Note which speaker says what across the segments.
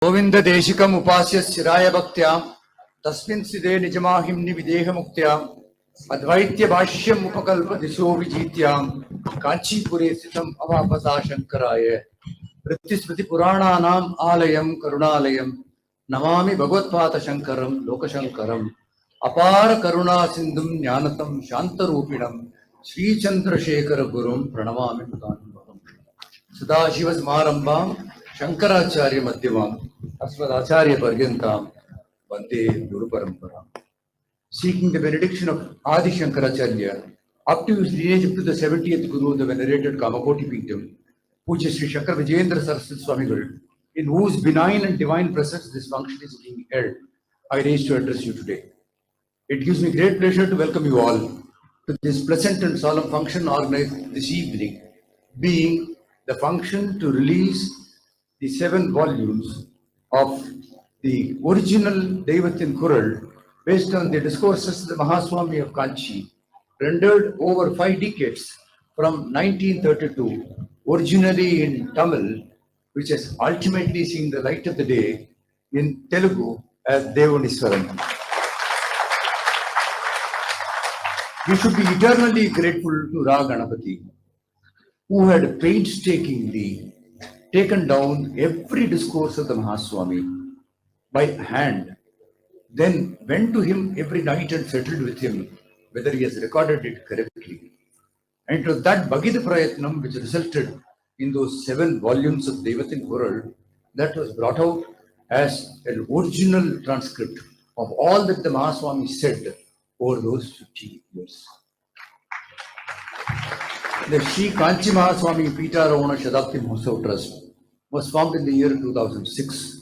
Speaker 1: गोविंद देशिकम उपास्य शिराय भक्त्याम तस्मिन् सिदे निजमाहिम्नि विदेह मुक्त्याम अद्वैत्य भाष्यम उपकल्प दिशो विजीत्याम कांचीपुरे स्थितम अवापसा शंकराय वृत्तिस्मृति पुराणानाम आलयम करुणालयम नमामि भगवत्पाद शंकरम लोकशंकरम अपार करुणा सिंधुम ज्ञानतम शांतरूपिणम श्री चंद्रशेखर गुरुम प्रणमामि मुदान्वहम् सदाशिव समारंभां शंकराचार्य मध्यमाम् अस्मदाचार्य पर्यन्तां वन्दे गुरु परंपरा. Seeking the benediction of Adi Shankaracharya up to his lineage up to the 70th Guru, the venerated Kamakoti Pindam, Puja Sri Shankar Vijayendra Saraswati Swamigal, in whose benign and divine presence this function is being held, I raise to address you today. It gives me great pleasure to welcome you all to this pleasant and solemn function organized this evening, being the function to release the 7 volumes of the original Devathin Kural based on the discourses of the Mahaswami of Kanchi, rendered over 5 decades from 1932, originally in Tamil, which has ultimately seen the light of the day in Telugu as Devuni Swaram. We should be eternally grateful to Ra Ganapati, who had painstakingly taken down every discourse of the Mahaswami by hand, then went to him every night and settled with him whether he has recorded it correctly. And it was that Bhagid Prayatnam which resulted in those 7 volumes of Devathin Kural that was brought out as an original transcript of all that the Mahaswami said over those 50 years. The Sri Kanchi Mahaswami Peetaravana Shadapti Mahotsav Trust was formed in the year 2006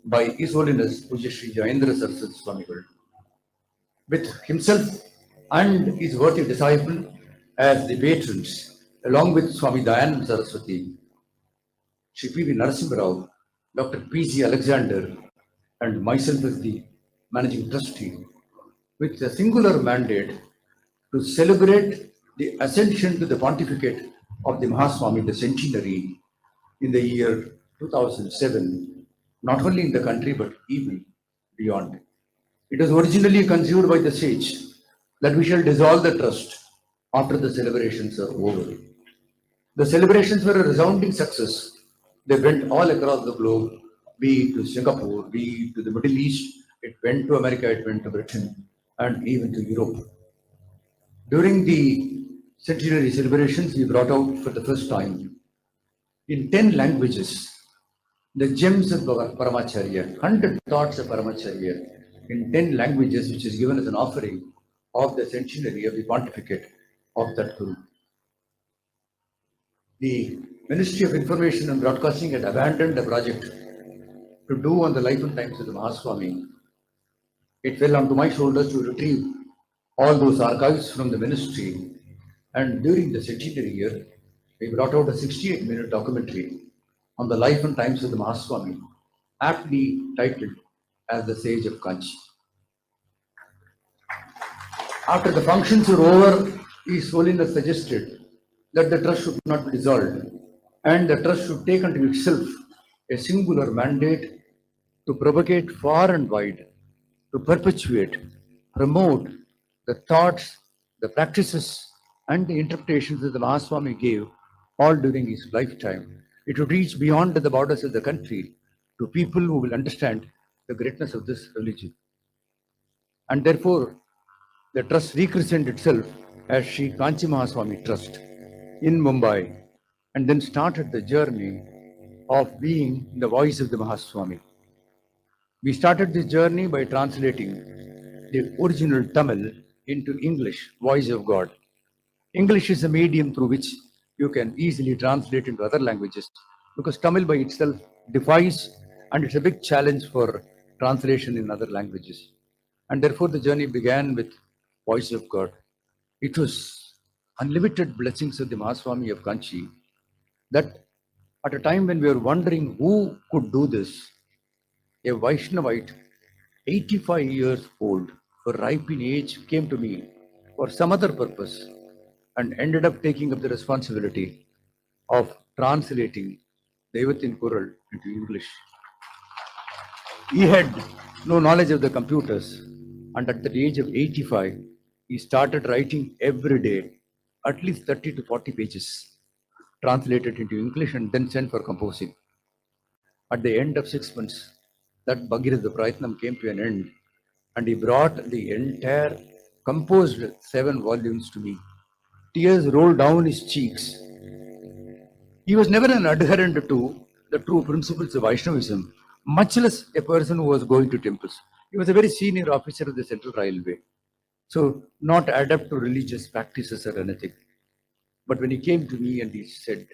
Speaker 1: by His Holiness Puja Sri Jayendra Saraswati Swamigal, with himself and his worthy disciple as the patrons, along with Swami Dayanand Saraswati, Sri P.V. Narasimha Rao, Dr. P.C. Alexander, and myself as the managing trustee, with a singular mandate to celebrate the ascension to the pontificate of the Mahaswami, the centenary, in the year 2007, not only in the country but even beyond. It was originally conceived by the sage that we shall dissolve the trust after the celebrations are over. The celebrations were a resounding success. They went all across the globe, be it to Singapore, be it to the Middle East, it went to America, it went to Britain, and even to Europe. During the centenary celebrations, we brought out for the first time in 10 languages the gems of Paramacharya, 100 thoughts of Paramacharya in 10 languages, which is given as an offering of the centenary of the pontificate of that Guru. The Ministry of Information and Broadcasting had abandoned the project to do on the life and times of the Mahaswami. It fell onto my shoulders to retrieve all those archives from the ministry, and during the centenary year, we brought out a 68-minute documentary on the life and times of the Mahaswami, aptly titled as The Sage of Kanchi. After the functions were over, His Holiness suggested that the trust should not be dissolved and the trust should take unto itself a singular mandate to propagate far and wide, to perpetuate, promote the thoughts, the practices, and the interpretations that the Mahaswami gave all during his lifetime. It would reach beyond the borders of the country to people who will understand the greatness of this religion. And therefore, the trust rechristened itself as Sri Kanchi Mahaswami Trust in Mumbai, and then started the journey of being the voice of the Mahaswami. We started this journey by translating the original Tamil into English, Voice of God. English is a medium through which you can easily translate into other languages, because Tamil by itself defies, and it's a big challenge for translation in other languages. And therefore the journey began with Voice of God. It was unlimited blessings of the Mahaswami of Kanchi that at a time when we were wondering who could do this, a Vaishnavite, 85 years old, for ripe in age, came to me for some other purpose and ended up taking up the responsibility of translating Devathin Kural into English. He had no knowledge of the computers, and at the age of 85, he started writing every day at least 30 to 40 pages, translated into English and then sent for composing. At the end of 6 months, that Bhagirath Prayatnam came to an end, and he brought the entire composed 7 volumes to me. Tears rolled down his cheeks. He was never an adherent to the true principles of Vaishnavism, much less a person who was going to temples. He was a very senior officer of the Central Railway, so not adept to religious practices or anything. But when he came to me and he said,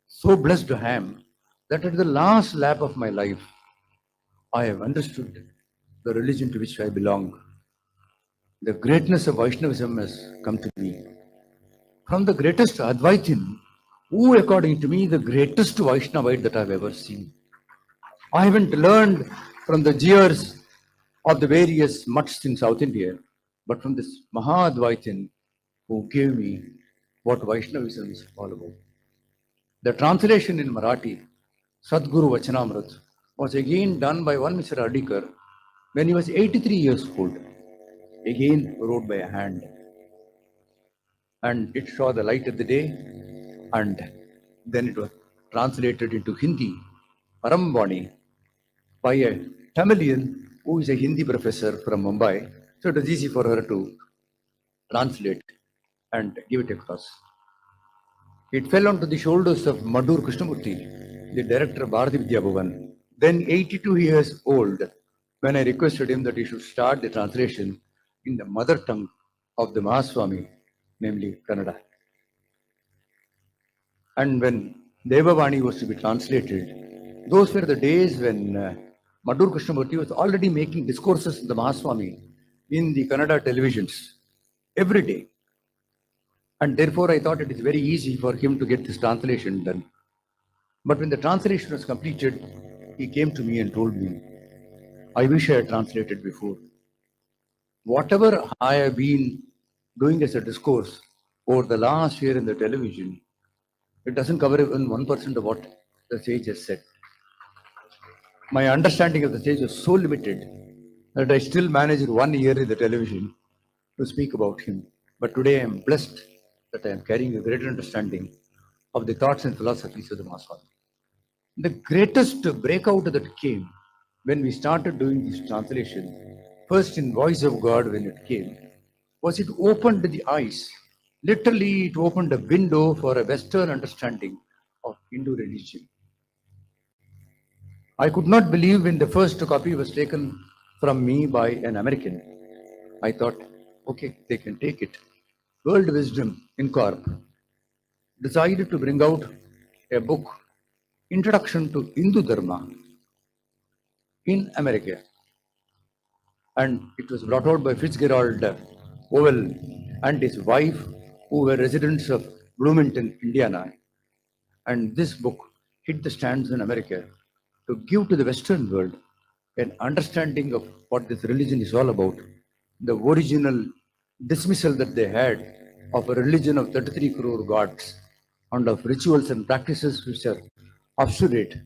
Speaker 1: so blessed I am that at the last lap of my life, I have understood the religion to which I belong. The greatness of Vaishnavism has come to me. From the greatest Advaitin, who according to me the greatest Vaishnavite that I've ever seen. I haven't learned from the jeers of the various mutts in South India, but from this Mahadvaitin who gave me what Vaishnavism is all about. The translation in Marathi, Sadguru Vachanamrit, was again done by one Mr. Adikar when he was 83 years old, again wrote by a hand. And it saw the light of the day, and then it was translated into Hindi, Parambani, by a Tamilian who is a Hindi professor from Mumbai. So it was easy for her to translate and give it across. It fell onto the shoulders of Madhur Krishnamurthy, the director of Bharati Vidya Bhavan, then 82 years old, when I requested him that he should start the translation in the mother tongue of the Mahaswami, namely Kannada. And when Devavani was to be translated, those were the days when Madhur Krishnamurthy was already making discourses of the Mahaswami in the Kannada televisions every day. And therefore, I thought it is very easy for him to get this translation done. But when the translation was completed, he came to me and told me, I wish I had translated before. Whatever I have been doing as a discourse over the last year in the television, it doesn't cover even 1% of what the sage has said. My understanding of the sage was so limited that I still managed 1 year in the television to speak about him. But today I am blessed that I am carrying a greater understanding of the thoughts and philosophies of the Mahaswami. The greatest breakout that came when we started doing this translation, first in Voice of God when it came, was it opened the eyes. Literally, it opened a window for a Western understanding of Hindu religion. I could not believe when the first copy was taken from me by an American. I thought, okay, they can take it. World Wisdom Incorp decided to bring out a book, Introduction to Hindu Dharma, in America. And it was brought out by Fitzgerald Owell and his wife, who were residents of Bloomington, Indiana. And this book hit the stands in America to give to the Western world an understanding of what this religion is all about. The original dismissal that they had of a religion of 33 crore gods and of rituals and practices which are obsolete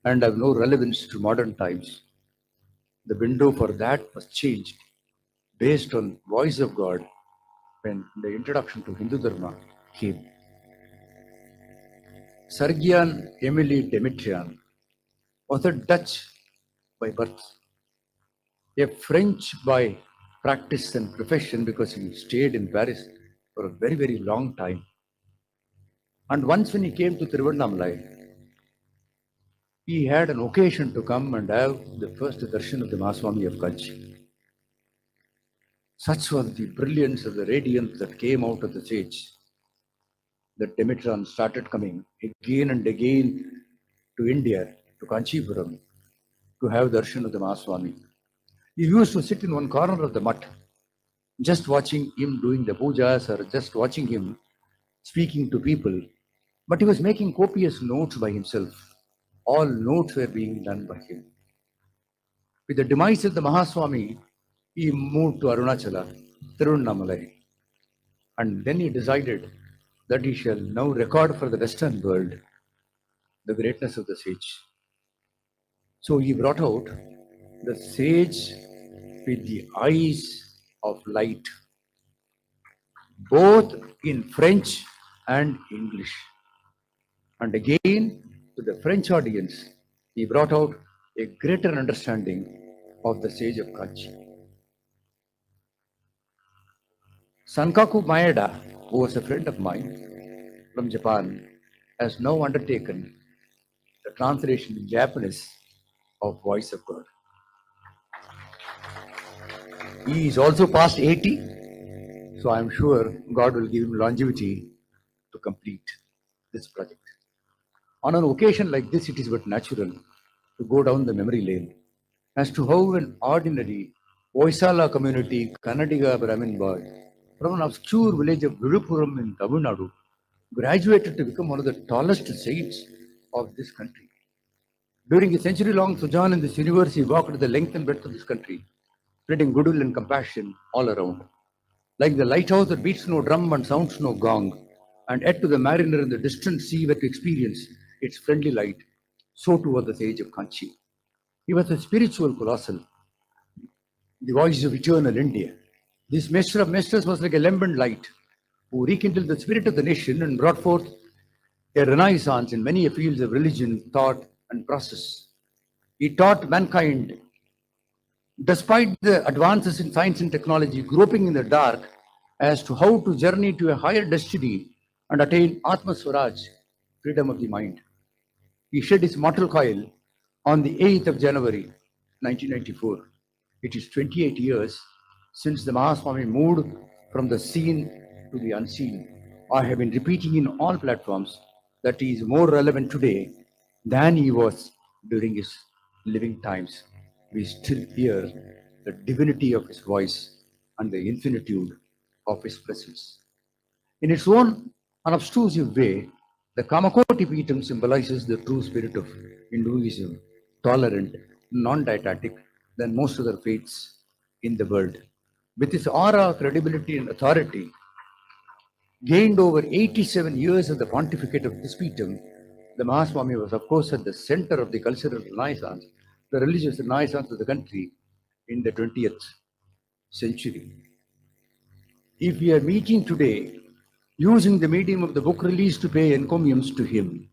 Speaker 1: and have no relevance to modern times. The window for that was changed based on voice of God when the introduction to Hindu Dharma came. Sergian Emily Demetrian was a Dutch by birth, a French by practice and profession because he stayed in Paris for a very, very long time. And once when he came to Tiruvannamalai, he had an occasion to come and have the first darshan of the Mahaswami of Kanchi. Such was the brilliance of the radiance that came out of the sage that Demetran started coming again and again to India, to Kanchipuram, to have darshan of the Mahaswami. He used to sit in one corner of the mutt, just watching him doing the pujas or just watching him speaking to people. But he was making copious notes by himself. All notes were being done by him. With the demise of the Mahaswami, he moved to Arunachala, Tiruvannamalai. And then he decided that he shall now record for the Western world the greatness of the sage. So he brought out the sage with the eyes of light, both in French and English. And again, to the French audience, he brought out a greater understanding of the sage of Kanchi. Sankaku Maeda, who was a friend of mine from Japan, has now undertaken the translation in Japanese of Voice of God. He is also past 80, so I am sure God will give him longevity to complete this project. On an occasion like this, it is but natural to go down the memory lane as to how an ordinary Voisala community, Kannadiga Brahmin boy, from an obscure village of Vilupuram in Tamil Nadu, graduated to become one of the tallest saints of this country. During a century-long sojourn in this universe, he walked the length and breadth of this country, spreading goodwill and compassion all around. Like the lighthouse that beats no drum and sounds no gong, and yet to the mariner in the distant sea were to experience its friendly light, so too was the sage of Kanchi. He was a spiritual colossal, the voice of eternal India. This master of masters was like a lambent light who rekindled the spirit of the nation and brought forth a renaissance in many fields of religion, thought, and process. He taught mankind, despite the advances in science and technology, groping in the dark as to how to journey to a higher destiny and attain Atma Swaraj, freedom of the mind. He shed his mortal coil on the 8th of January 1994. It is 28 years since the Mahaswami moved from the seen to the unseen. I have been repeating in all platforms that he is more relevant today than he was during his living times. We still hear the divinity of his voice and the infinitude of his presence. In its own unobtrusive way, the Kamakoti Peetam symbolizes the true spirit of Hinduism, tolerant, non-dietetic than most other faiths in the world. With its aura, credibility, and authority, gained over 87 years of the pontificate of this Peetam, the Mahaswami was, of course, at the center of the cultural renaissance, the religious renaissance of the country in the 20th century. If we are meeting today using the medium of the book release to pay encomiums to him,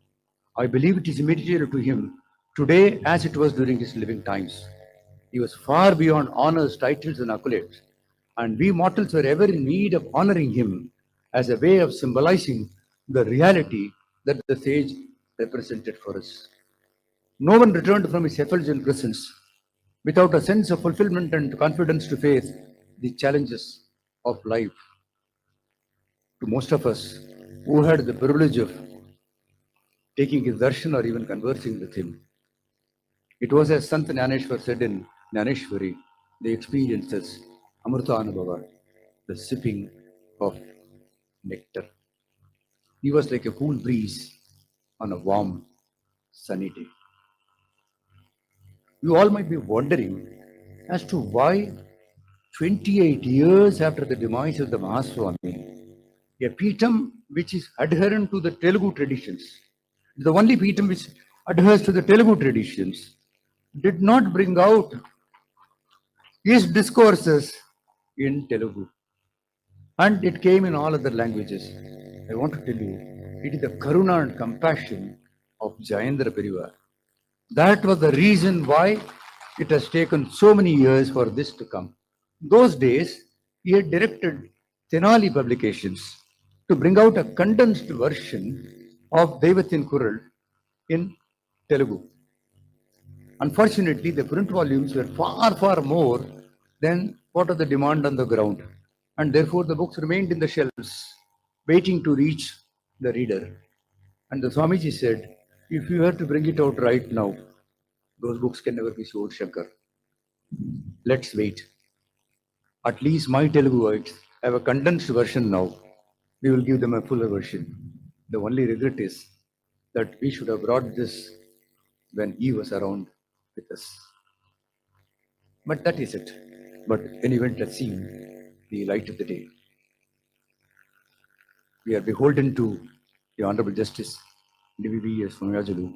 Speaker 1: I believe it is immaterial to him today as it was during his living times. He was far beyond honors, titles, and accolades, and we mortals were ever in need of honoring him as a way of symbolizing the reality that the sage represented for us. No one returned from his effulgent presence without a sense of fulfillment and confidence to face the challenges of life. To most of us who had the privilege of taking his darshan or even conversing with him, it was as Sant Jnaneshwar said in Jnaneshwari, the experience as Amrita Anubhava, the sipping of nectar. He was like a cool breeze on a warm, sunny day. You all might be wondering as to why 28 years after the demise of the Mahaswami, a Peetam which is adherent to the Telugu traditions, the only Peetam which adheres to the Telugu traditions, did not bring out his discourses in Telugu. And it came in all other languages. I want to tell you, it is the karuna and compassion of Jayendra Perivar. That was the reason why it has taken so many years for this to come. Those days, he had directed Tenali publications to bring out a condensed version of Devatin Kural in Telugu. Unfortunately, the print volumes were far, far more than what was the demand on the ground. And therefore, the books remained in the shelves, waiting to reach the reader. And the Swamiji said, if you have to bring it out right now, those books can never be sold, Shankar. Let's wait. At least my Teluguites have a condensed version now. We will give them a fuller version. The only regret is that we should have brought this when he was around with us. But that is it. But an event has seen the light of the day. We are beholden to the Honorable Justice D.V.B.S. Somayajulu,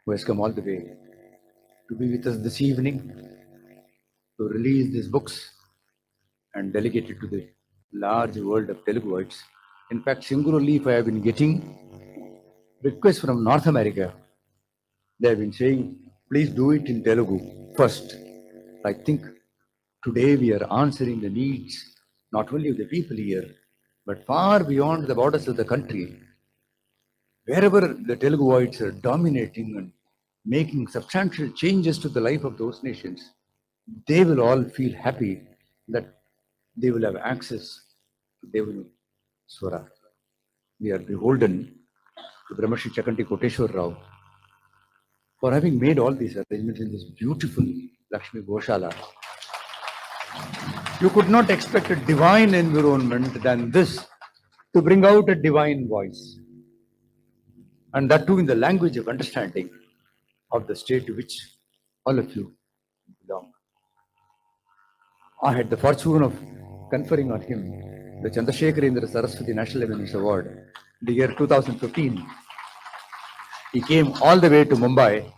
Speaker 1: who has come all the way to be with us this evening to release these books and delegate it to the large world of Teluguites. In fact, singularly, if I have been getting requests from North America, they have been saying, please do it in Telugu first. I think today we are answering the needs not only of the people here, but far beyond the borders of the country. Wherever the Teluguites are dominating and making substantial changes to the life of those nations, they will all feel happy that they will have access to Devuni Swaram. We are beholden to Brahmashi Chakanti Koteshwar Rao for having made all these arrangements in this beautiful Lakshmi Goshala. You could not expect a divine environment than this to bring out a divine voice, and that too in the language of understanding of the state to which all of you belong. I had the fortune of conferring on him the Chandrasekharendra Saraswati National Eminence Award in the year 2015. He came all the way to Mumbai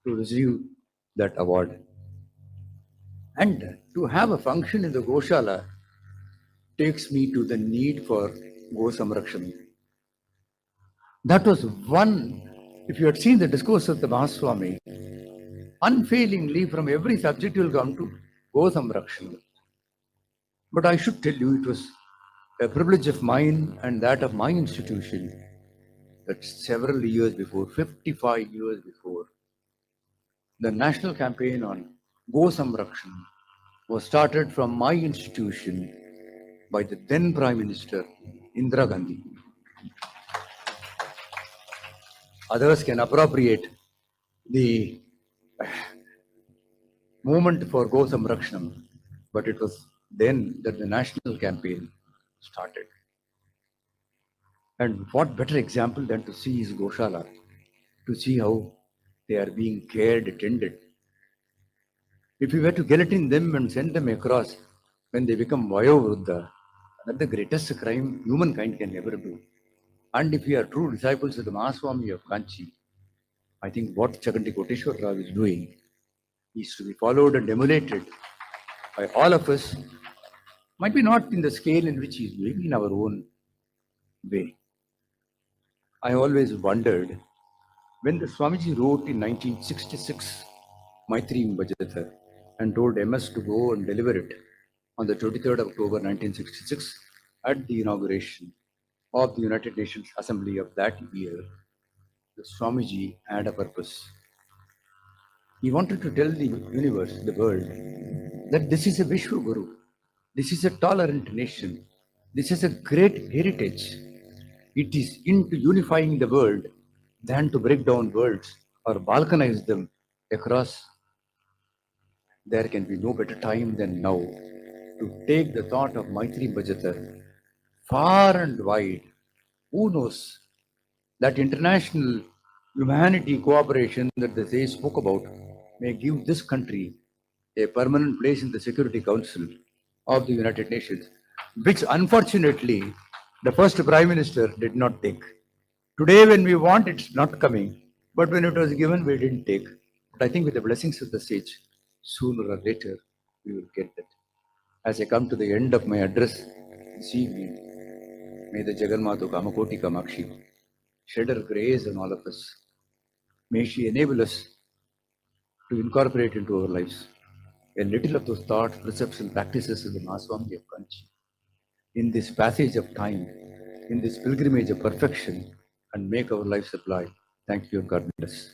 Speaker 1: to receive that award. And to have a function in the Goshala takes me to the need for Go Samrakshana. That was one, if you had seen the discourse of the Mahaswami, unfailingly from every subject you will come to Go Samrakshana. But I should tell you, it was a privilege of mine and that of my institution that several years before, 55 years before, the national campaign on Go Samrakshana was started from my institution by the then Prime Minister Indira Gandhi. Others can appropriate the movement for Go Samrakshanam, but it was then that the national campaign started. And what better example than to see his Goshala, to see how they are being cared, attended. If we were to guillotine them and send them across when they become Vayovruddha, that's the greatest crime humankind can ever do. And if we are true disciples of the Mahaswami of Kanchi, I think what Chakanti Koteshwar Rao is doing is to be followed and emulated by all of us, might be not in the scale in which he is doing, in our own way. I always wondered, when the Swamiji wrote in 1966 Maitri Bhajata and told MS to go and deliver it on the 23rd of October 1966 at the inauguration of the United Nations Assembly of that year, the Swamiji had a purpose. He wanted to tell the universe, the world, that this is a Vishwa Guru, this is a tolerant nation, this is a great heritage. It is into unifying the world than to break down worlds or balkanize them across. There can be no better time than now to take the thought of Maitri Bhajata far and wide. Who knows that international humanity cooperation that the Say spoke about may give this country a permanent place in the Security Council of the United Nations, which unfortunately the first Prime Minister did not take. Today, when we want, it's not coming, but when it was given, we didn't take. But I think with the blessings of the sage, sooner or later, we will get that. As I come to the end of my address this evening, may the Jaganmata Kamakoti Kamakshi shed her grace on all of us. May she enable us to incorporate into our lives a little of those thoughts, precepts, and practices of the Mahaswami of Kanchi in this passage of time, in this pilgrimage of perfection, and make our lives apply. Thank you and God bless.